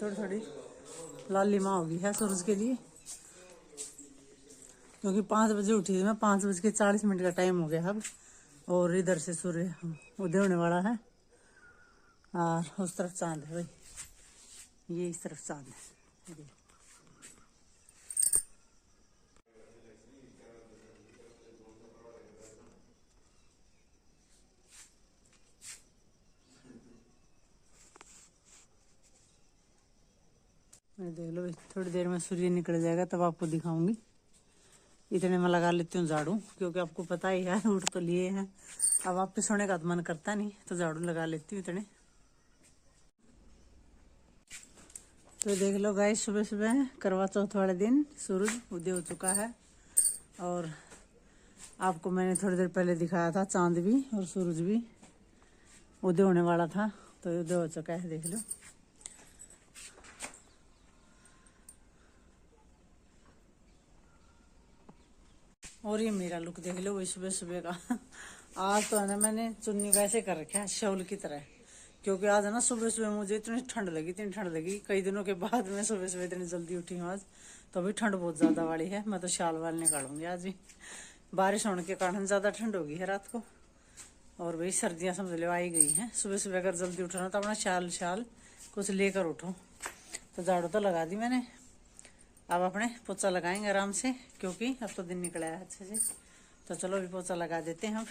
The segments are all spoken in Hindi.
थोड़ी थोड़ी लालिमा होगी है सूरज के लिए, क्योंकि 5 बजे उठी थी मैं। 5:40 का टाइम हो गया अब, और इधर से सूर्य उदय होने वाला है। और उस तरफ चांद है भाई, ये इस तरफ चांद है। देख लो, थोड़ी देर में सूर्य निकल जाएगा तब आपको दिखाऊंगी। इतने में लगा लेती हूँ झाड़ू, क्योंकि आपको पता ही है उठ तो लिए हैं, अब वापस सोने का तो मन करता नहीं, तो झाड़ू लगा लेती हूँ इतने। तो देख लो गाइस, सुबह सुबह करवा चौथ वाले दिन सूरज उदय हो चुका है, और आपको मैंने थोड़ी देर पहले दिखाया था चांद भी और सूरज भी उदय होने वाला था, तो उदय हो चुका है, देख लो। और ये मेरा लुक देख लो वही सुबह सुबह का। आज तो है ना, मैंने चुन्नी वैसे कर रखा है शॉल की तरह, क्योंकि आज है ना सुबह सुबह मुझे इतनी ठंड लगी। कई दिनों के बाद मैं सुबह सुबह इतनी जल्दी उठी हूँ आज, तो अभी ठंड बहुत ज्यादा वाली है। मैं तो शाल वाल निकालूंगी आज भी, बारिश होने के कारण ज्यादा ठंड होगी है रात को, और भाई सर्दियां समझ लो आई गई हैं। सुबह सुबह अगर जल्दी उठना तो अपना शाल कुछ लेकर उठो। तो झाड़ू तो लगा दी मैंने, अब अपने पोछा लगाएंगे आराम से, क्योंकि अब तो दिन निकला है अच्छे से। तो चलो अभी पोछा लगा देते हैं अब।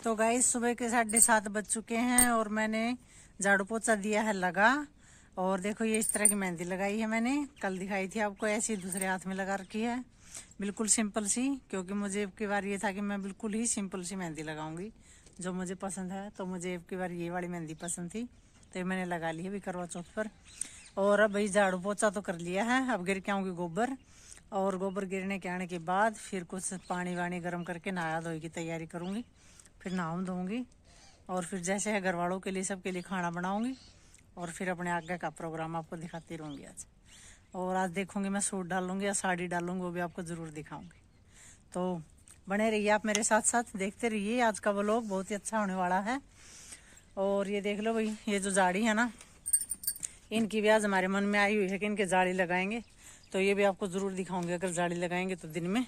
तो गाइस, सुबह के 7:30 बज चुके हैं, और मैंने झाड़ू पोछा दिया है लगा। और देखो, ये इस तरह की मेहंदी लगाई है मैंने, कल दिखाई थी आपको, ऐसी दूसरे हाथ में लगा रखी है, बिल्कुल सिंपल सी। क्योंकि मुझे अब की बार ये था कि मैं बिल्कुल ही सिंपल सी मेहंदी लगाऊंगी, जो मुझे पसंद है। तो मुझे अब की बार ये वाली मेहंदी पसंद थी, तो मैंने लगा ली है अभी करवा चौथ पर। और अब भाई झाड़ू पोछा तो कर लिया है, अब गिर के आऊंगी गोबर, और गोबर गिरने के आने के बाद फिर कुछ पानी वानी गर्म करके नहा धोई की तैयारी करूंगी, फिर नहाऊं धोऊंगी, और फिर जैसे है घर वालों के लिए, सबके लिए खाना बनाऊंगी, और फिर अपने आगे का प्रोग्राम आपको दिखाती रहूंगी आज। और आज देखूंगी मैं सूट डालूंगी या साड़ी डालूंगी, वो भी आपको जरूर दिखाऊंगी। तो बने रहिए आप मेरे साथ साथ, देखते रहिए। आज का व्लॉग बहुत ही अच्छा होने वाला है। और ये देख लो भाई, ये जो झाड़ी है ना, इनकी भी आज हमारे मन में आई हुई है कि इनके जाली लगाएंगे, तो ये भी आपको जरूर दिखाऊंगे अगर जाली लगाएंगे तो दिन में,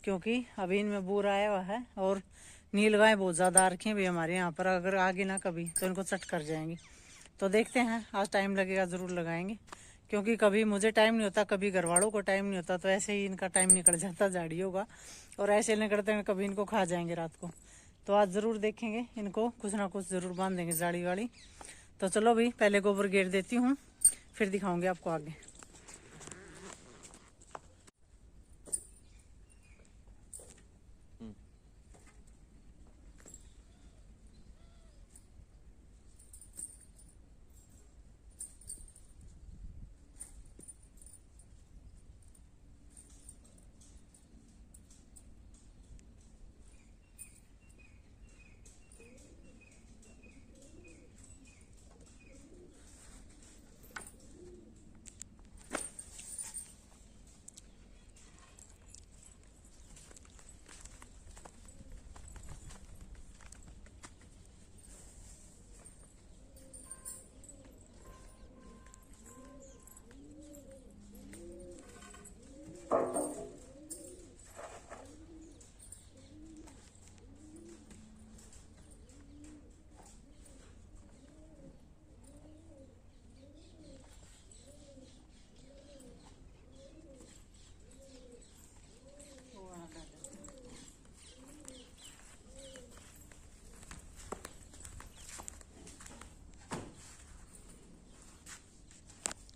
क्योंकि अभी इनमें बूर आया हुआ है, और नील गाय बहुत ज्यादा आ रखी है भाई हमारे यहाँ पर। अगर आगे ना कभी तो इनको चट कर जाएंगी, तो देखते हैं, आज टाइम लगेगा, जरूर लगाएंगे। क्योंकि कभी मुझे टाइम नहीं होता, कभी घर वालों को टाइम नहीं होता, तो ऐसे ही इनका टाइम निकल जाता झाड़ियों का, और ऐसे निकलते हैं कभी इनको खा जाएंगे रात को। तो आज जरूर देखेंगे, इनको कुछ ना कुछ जरूर बांध देंगे जाड़ी वाली। तो चलो भाई, पहले गोबर घेर देती हूँ, फिर दिखाऊंगी आपको आगे।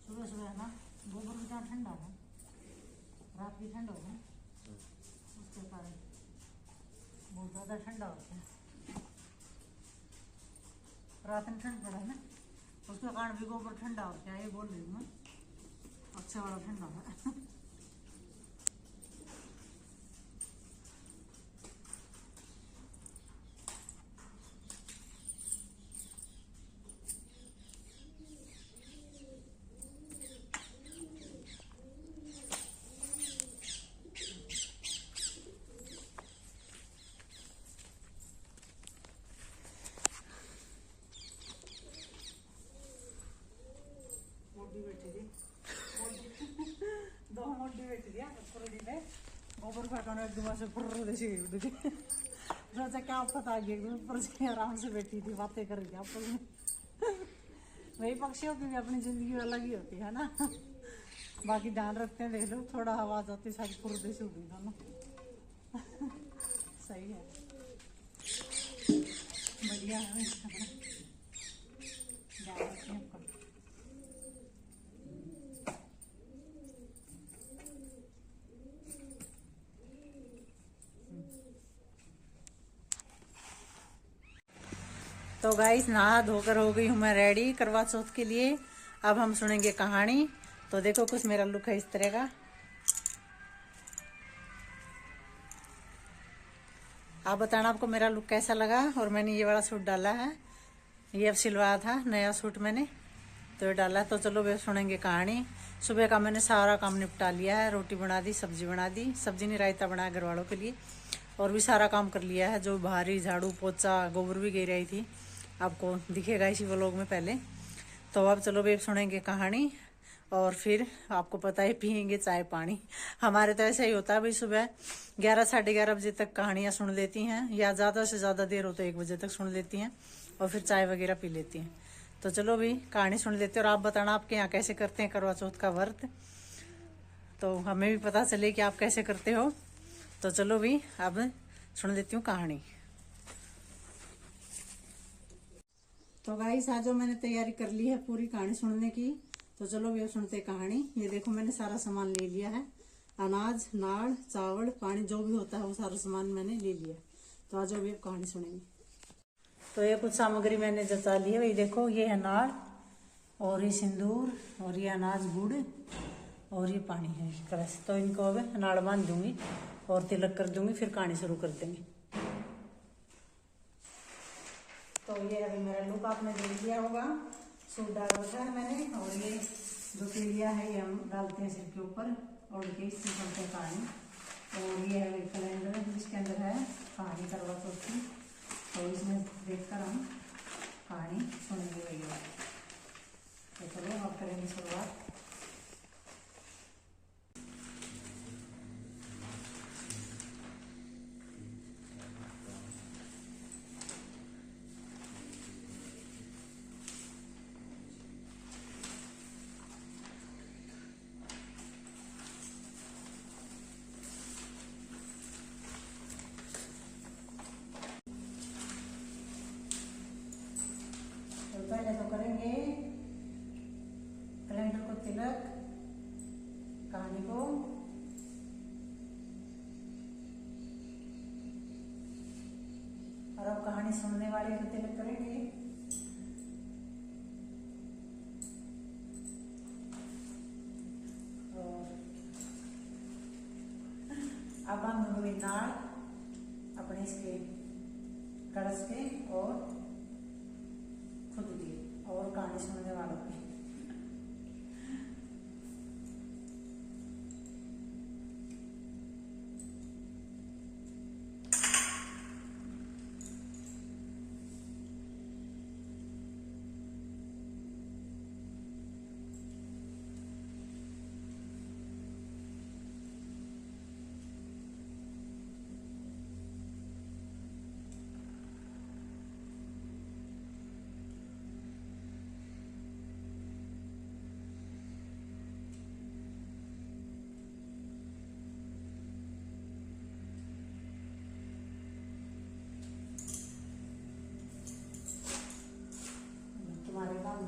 सुबह सुबह ना गोबर भी जहाँ ठंडा है, रात भी ठंड हो गई, उसके कारण बहुत ज़्यादा ठंडा होता है। रात में ठंड पड़ा है ना, उसके कारण भी गोबर ठंडा होता है, ये बोल रही हूँ मैं, अच्छा वाला ठंडा है। बैठी थी। दो मोटी बैठी थी कुरड़ी पे गोबर फेंकाने एकदम से फुर्र जैसी उड़ गई। सोचा क्या पता आ गया ऊपर से आराम से बैठी थी बातें कर रही थी आपस में। वही पक्षियों की भी अपनी जिंदगी अलग ही होती है ना। बाकी ध्यान रखते हैं, देख लो थोड़ा हवा आती सारी फुर्र से उड़ गई दोनों। सही है, बढ़िया है। ध्यान रखें आपका। तो गाइस नहा धोकर हो गई हूँ मैं रेडी करवा चौथ के लिए। अब हम सुनेंगे कहानी। तो देखो कुछ मेरा लुक है इस तरह का। आप बताना आपको मेरा लुक कैसा लगा। और मैंने ये वाला सूट डाला है, ये अब सिलवाया था नया सूट मैंने, तो ये डाला। तो चलो वे सुनेंगे कहानी। सुबह का मैंने सारा काम निपटा लिया है, रोटी बना दी, सब्जी बना दी, सब्जी नहीं रायता बनाया घर वालों के लिए, और भी सारा काम कर लिया है। जो भारी झाड़ू पोछा गोबर भी गिर रही थी, आपको दिखेगा इसी व्लॉग में पहले। तो अब चलो वे सुनेंगे कहानी, और फिर आपको पता है पियेंगे चाय पानी। हमारे तो ऐसा ही होता है भाई, सुबह 11 साढ़े 11 बजे तक कहानियां सुन लेती हैं, या ज़्यादा से ज़्यादा देर हो तो 1 बजे तक सुन लेती हैं, और फिर चाय वगैरह पी लेती हैं। तो चलो भाई कहानी सुन लेते हैं, और आप बताना आपके यहाँ कैसे करते हैं करवा चौथ का व्रत, तो हमें भी पता चले कि आप कैसे करते हो। तो चलो भाई अब सुन लेती हूँ कहानी। तो गाइस आज मैंने तैयारी कर ली है पूरी कहानी सुनने की। तो चलो भी अब सुनते कहानी। ये देखो मैंने सारा सामान ले लिया है, अनाज नाड़ चावल पानी जो भी होता है वो सारा सामान मैंने ले लिया। तो आज भी अब कहानी सुनेंगे। तो ये कुछ सामग्री मैंने जता ली है। वही देखो ये है नाड़, और ये सिंदूर, और ये अनाज गुड़, और ये पानी है कलश। तो इनको अब नाड़ बांध दूंगी और तिलक कर दूंगी, फिर कहानी शुरू कर देंगे। तो ये अभी मेरा लुक आपने देख लिया होगा, सूट डाल रखा है मैंने, और ये जो पीलिया है ये हम डालते हैं सिर के ऊपर और इससे करते हैं कहानी। और ये है कैलेंडर जिसके अंदर है कहानी करवा चौथ की, तो इसमें देखकर हम कहानी सुनेंगे वही। तो चलो अब करेंगे शुरुआत। पहले तो करेंगे कैलेंडर को तिलक, कहानी को, और अब कहानी सुनने वाले को तिलक करेंगे। और अब हम दूंगी नाड़ अपने इसके कलश के और खुद की और कहानी सुनने वालों की। तुम्हारे काम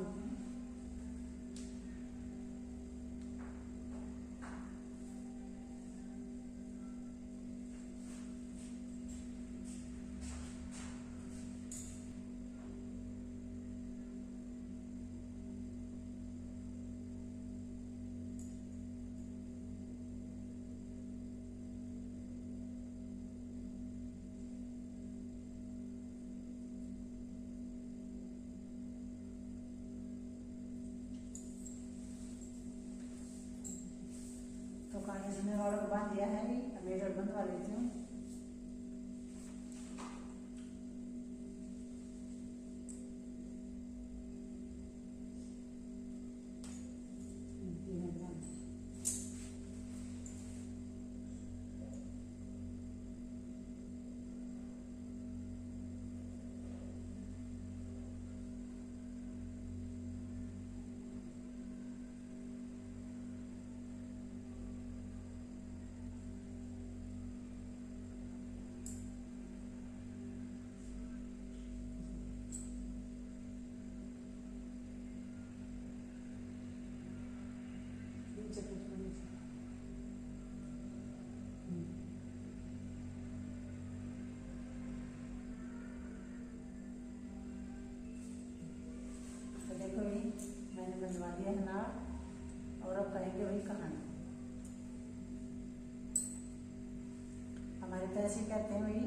तो कहानी सुनने वालों को बांध दिया है। अब मेजर बंधवा लेती हूँ। दिया है नाड़, और अब कहेंगे वही कहानी। हमारे तो ऐसे कहते हैं वही।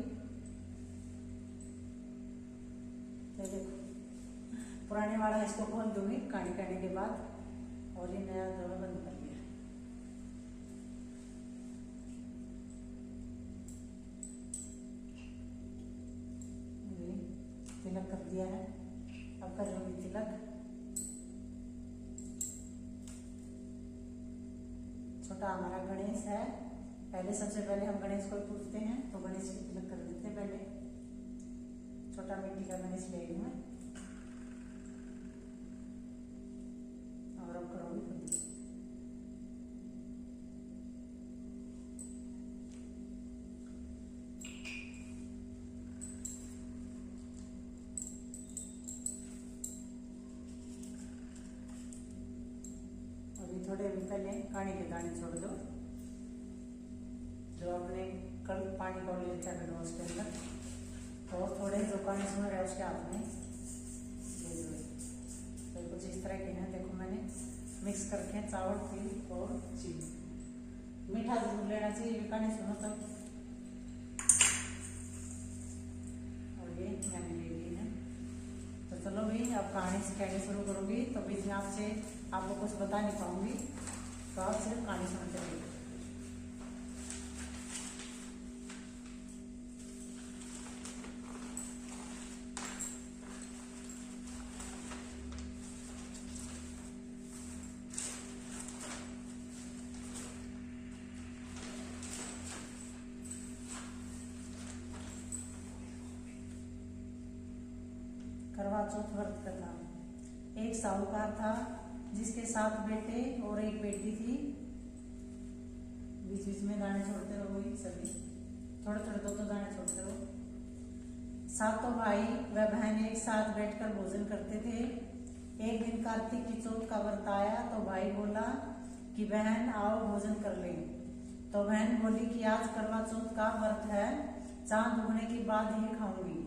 तो देखो पुराने वाला इसको खोल दूंगी कहानी कहने के बाद, और ये नया जो है बंद कर दिया। तिलक कर दिया है, अब कर लूंगी तिलक। छोटा हमारा गणेश है, पहले सबसे पहले हम गणेश को पूछते हैं, तो गणेश की तिलक कर देते हैं। पहले छोटा मिट्टी का गणेश ले लूँ मैं, और अब करूँगी खुद। थोड़े भी पहले पानी के दाने छोड़ दो, जो आपने कल पानी का ले लिया था उसके अंदर, और थोड़े जो पानी सुन रहे उसके हाथ में दे दो। तो कुछ इस तरह के हैं, देखो मैंने मिक्स करके चावल, तिल और चीनी। मीठा जरूर लेना चाहिए, कहानी सुनो तब। और ये मैंने ले ली है। तो चलो भाई अब कहानी से कहनी शुरू करूँगी, तो बीच में आपसे आपको कुछ बता नहीं पाऊंगी, तो आप सिर्फ कहानी सुनते रहिए। करवा चौथ व्रत कथा। एक साहूकार था जिसके 7 बेटे और 1 बेटी थी। बीच बीच में दाने छोड़ते रहो, वही सभी थोड़े थोड़े 2 दाने छोड़ते रहो। 7 भाई व बहन एक साथ बैठकर भोजन करते थे। एक दिन कार्तिक की चौथ का व्रत आया तो भाई बोला कि बहन आओ भोजन कर ले। तो बहन बोली कि आज करवा चौथ का व्रत है, चांद उगने के बाद ही खाऊंगी।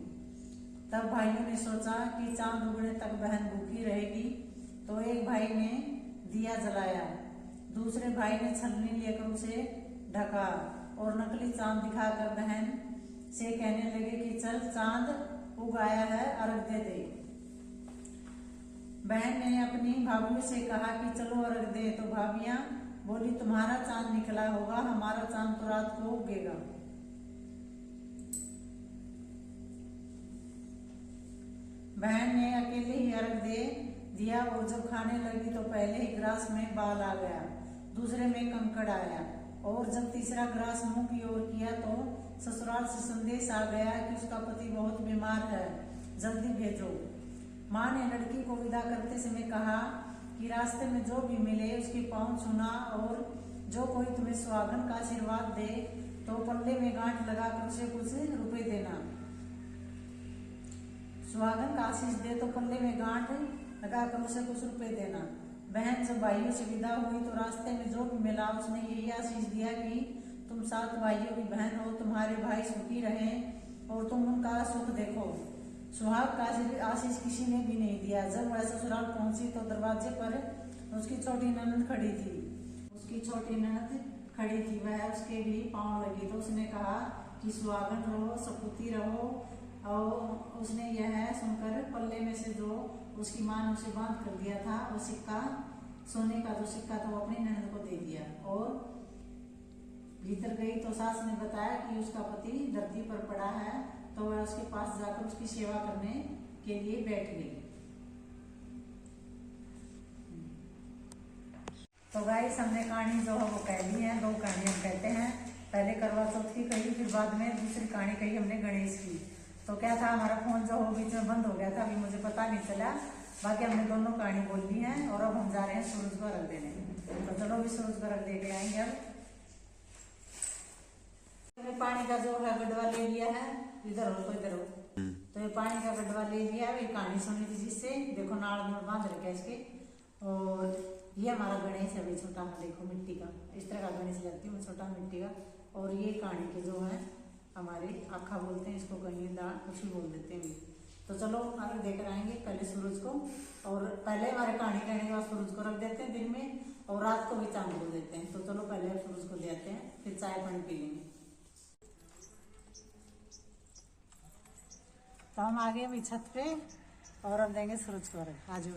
तब भाइयों ने सोचा कि चांद उगने तक बहन भूखी रहेगी, तो एक भाई ने दिया जलाया, दूसरे भाई ने छलनी लेकर उसे ढका और नकली चांद दिखाकर बहन से कहने लगे कि चल चांद उग आया है, अर्घ दे दे। बहन ने अपनी भाभियों से कहा कि चलो अर्घ दे, तो भाभियां बोली तुम्हारा चांद निकला होगा, हमारा चांद तो रात को उगेगा। बहन ने अकेले ही अर्घ दे दिया और जब खाने लगी तो पहले ही ग्रास में बाल आ गया, दूसरे में कंकड़ आया, और जब तीसरा ग्रास मुंह की ओर किया तो ससुराल से संदेश आ गया कि उसका पति बहुत बीमार है, जल्दी भेजो। माँ ने लड़की को विदा करते समय कहा कि रास्ते में जो भी मिले उसके पाँव छूना, और जो कोई तुम्हें सुहागन का आशीर्वाद दे तो पल्ले में गांठ लगाकर उसे कुछ रुपए देना। सुहागन का आशीष दे तो पल्ले में गांठ लगाकर उसे कुछ रुपए देना। बहन जब भाइयों से विदा हुई तो रास्ते में जो भी मिला उसने यही आशीष दिया कि तुम 7 भाइयों की बहन हो, तुम्हारे भाई सुखी रहें और तुम उनका सुख देखो। सुहाग का आशीष किसी ने भी नहीं दिया। जब वह ससुराल पहुंची तो दरवाजे पर उसकी छोटी ननद खड़ी थी। वह उसके भी पाँव लगी तो उसने कहा कि सुहागन रहो, सपूती रहो, और उसने यह सुनकर पल्ले में से जो उसकी मां ने उसे बांध कर दिया था वो सिक्का, सोने का जो सिक्का था वो अपनी ननद को दे दिया। और भीतर गई तो सास ने बताया कि उसका पति धरती पर पड़ा है, तो वह उसके पास जाकर उसकी सेवा करने के लिए बैठ गई। तो गाइस हमने कहानी जो है वो कह ली है। 2 कहानियां कहते हैं, पहले करवा चौथ की कही, फिर बाद में दूसरी कहानी कही हमने गणेश की। तो क्या था, हमारा फोन जो हो बीच में बंद हो गया था, अभी मुझे पता नहीं चला। बाकी हमने दोनों कहानी बोल ली है, और अब हम जा रहे हैं सूरज को अर्घ देने। तो चलो भी सूरज को अर्घ दे के आएंगे। अब पानी का जो है गड्ढा ले लिया है, इधर हो तो इधर हो, तो ये पानी का गड्ढा ले लिया है। ये कहानी सुनी थी जिससे, देखो नाड़ बांध रखे इसके। और ये हमारा गणेश है भाई, छोटा, देखो मिट्टी का, इस तरह का गणेश लगती है, छोटा मिट्टी का। और ये कहानी के जो है हमारे आखा बोलते हैं इसको, कहीं दाल कुछ भी बोल देते हैं। तो चलो आगे देकर आएंगे पहले सूरज को, और पहले हमारे कहानी कहने के बाद सूरज को रख देते हैं दिन में, और रात को भी चांद को देते हैं। तो चलो पहले अब सूरज को देते हैं, फिर चाय पानी पी लेंगे। तो हम आ गए अभी छत पे, और अब देंगे सूरज को अर्घ। आज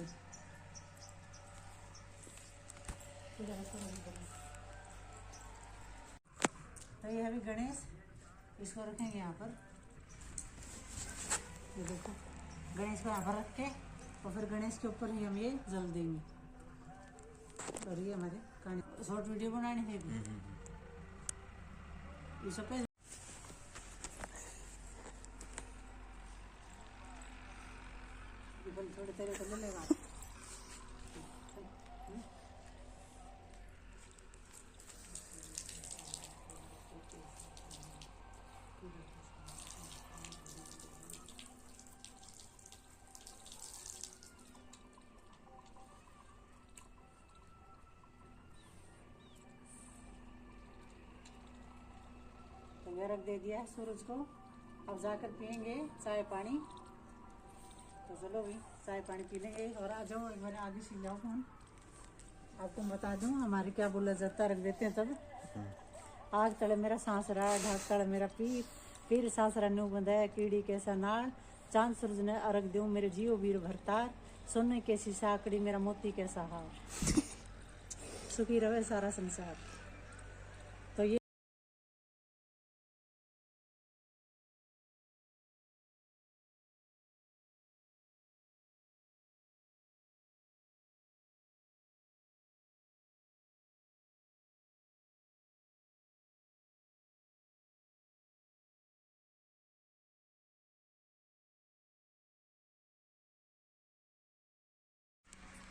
तो ये अभी गणेश, इसको रखेंगे यहाँ पर। ये देखो गणेश को यहाँ पर रख के, और फिर गणेश के ऊपर ही हम ये जल देंगे। और ये हमारे कहानी शॉर्ट वीडियो बनानी है ये सब पे। थोड़े तेरे को ले लेगा। तो मैं रख दे दिया है सूरज को, अब जाकर पियेंगे चाय पानी। तो चलो भी चाय पानी पी लेंगे। और आ जाओ एक बार आगे से जाओ फोन, आपको बता दूं हमारे क्या बोला जाता है, रख देते हैं तब। आग तले मेरा सांसरा, ढाक तले मेरा पीर, फिर सांसरा न्यू बंदा कीड़ी कैसा नाड़, चांद सूरज ने अर्घ दूं मेरे जियो वीर भरतार, सोने कैसी साकड़ी मेरा मोती कैसा हार, सुखी रहे सारा संसार। तो ये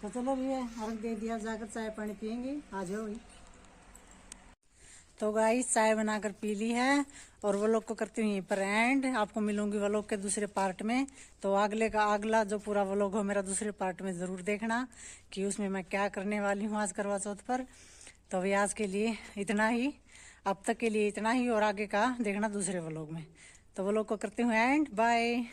तो चलो भैया अर्घ दे दिया, जाकर चाय पानी पियेंगे। आ जाओ भाई। तो गाइस चाय बनाकर पी ली है, और वो लोग को करती हूँ यहीं पर एंड। आपको मिलूंगी वो लोग के दूसरे पार्ट में। तो अगला जो पूरा वो लोग हो मेरा दूसरे पार्ट में जरूर देखना कि उसमें मैं क्या करने वाली हूँ आज करवा चौथ पर। तो अभी आज के लिए इतना ही, अब तक के लिए इतना ही, और आगे का देखना दूसरे व्लॉग में। तो वो लोग को करती हूँ एंड बाय।